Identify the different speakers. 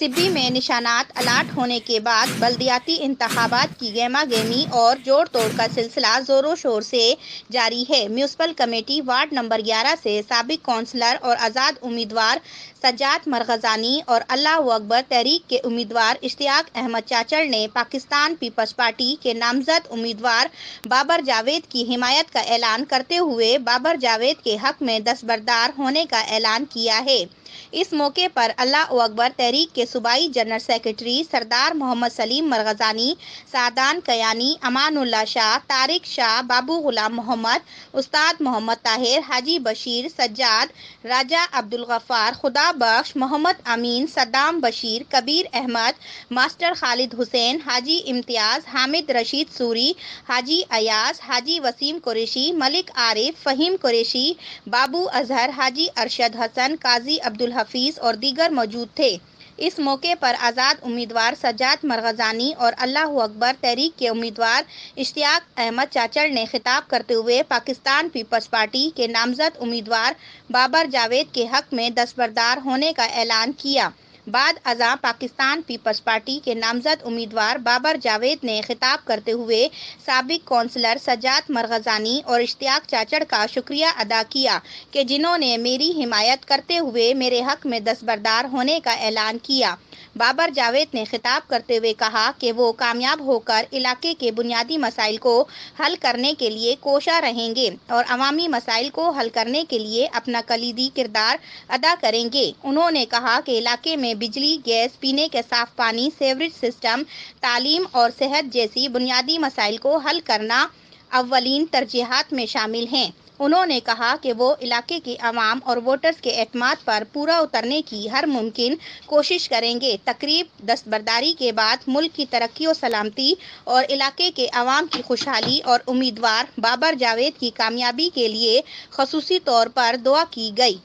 Speaker 1: سبی میں نشانات الاٹ ہونے کے بعد بلدیاتی انتخابات کی گہما گہمی اور جوڑ توڑ کا سلسلہ زور و شور سے جاری ہے۔ میونسپل کمیٹی وارڈ نمبر 11 سے سابق کونسلر اور آزاد امیدوار سجاد مرغزانی اور اللہ اکبر تحریک کے امیدوار اشتیاق احمد چاچڑ نے پاکستان پیپلز پارٹی کے نامزد امیدوار بابر جاوید کی حمایت کا اعلان کرتے ہوئے بابر جاوید کے حق میں دستبردار ہونے کا اعلان کیا ہے۔ اس موقع پر اللہ اکبر تحریک کے صوبائی جنرل سیکرٹری سردار محمد سلیم مرغزانی، سعدان کیانی، امان اللہ شاہ، طارق شاہ، بابو غلام محمد، استاد محمد طاہر، حاجی بشیر، سجاد، راجہ عبدالغفار، خدا بخش، محمد امین، صدام بشیر، کبیر احمد، ماسٹر خالد حسین، حاجی امتیاز، حامد رشید سوری، حاجی ایاز، حاجی وسیم قریشی، ملک عارف، فہیم قریشی، بابو اظہر، حاجی ارشد حسن، قاضی عبدالحفیظ اور دیگر موجود تھے۔ اس موقع پر آزاد امیدوار سجاد مرغزانی اور اللہ اکبر تحریک کے امیدوار اشتیاق احمد چاچڑ نے خطاب کرتے ہوئے پاکستان پیپلز پارٹی کے نامزد امیدوار بابر جاوید کے حق میں دستبردار ہونے کا اعلان کیا۔ بعد ازاں پاکستان پیپلز پارٹی کے نامزد امیدوار بابر جاوید نے خطاب کرتے ہوئے سابق کونسلر سجاد مرغزانی اور اشتیاق چاچڑ کا شکریہ ادا کیا کہ جنہوں نے میری حمایت کرتے ہوئے میرے حق میں دستبردار ہونے کا اعلان کیا۔ بابر جاوید نے خطاب کرتے ہوئے کہا کہ وہ کامیاب ہو کر علاقے کے بنیادی مسائل کو حل کرنے کے لیے کوشاں رہیں گے اور عوامی مسائل کو حل کرنے کے لیے اپنا کلیدی کردار ادا کریں گے۔ انہوں نے کہا کہ علاقے میں بجلی، گیس، پینے کے صاف پانی، سیوریج سسٹم، تعلیم اور صحت جیسی بنیادی مسائل کو حل کرنا اولین ترجیحات میں شامل ہیں۔ انہوں نے کہا کہ وہ علاقے کے عوام اور ووٹرز کے اعتماد پر پورا اترنے کی ہر ممکن کوشش کریں گے۔ تقریب دستبرداری کے بعد ملک کی ترقی و سلامتی اور علاقے کے عوام کی خوشحالی اور امیدوار بابر جاوید کی کامیابی کے لیے خصوصی طور پر دعا کی گئی۔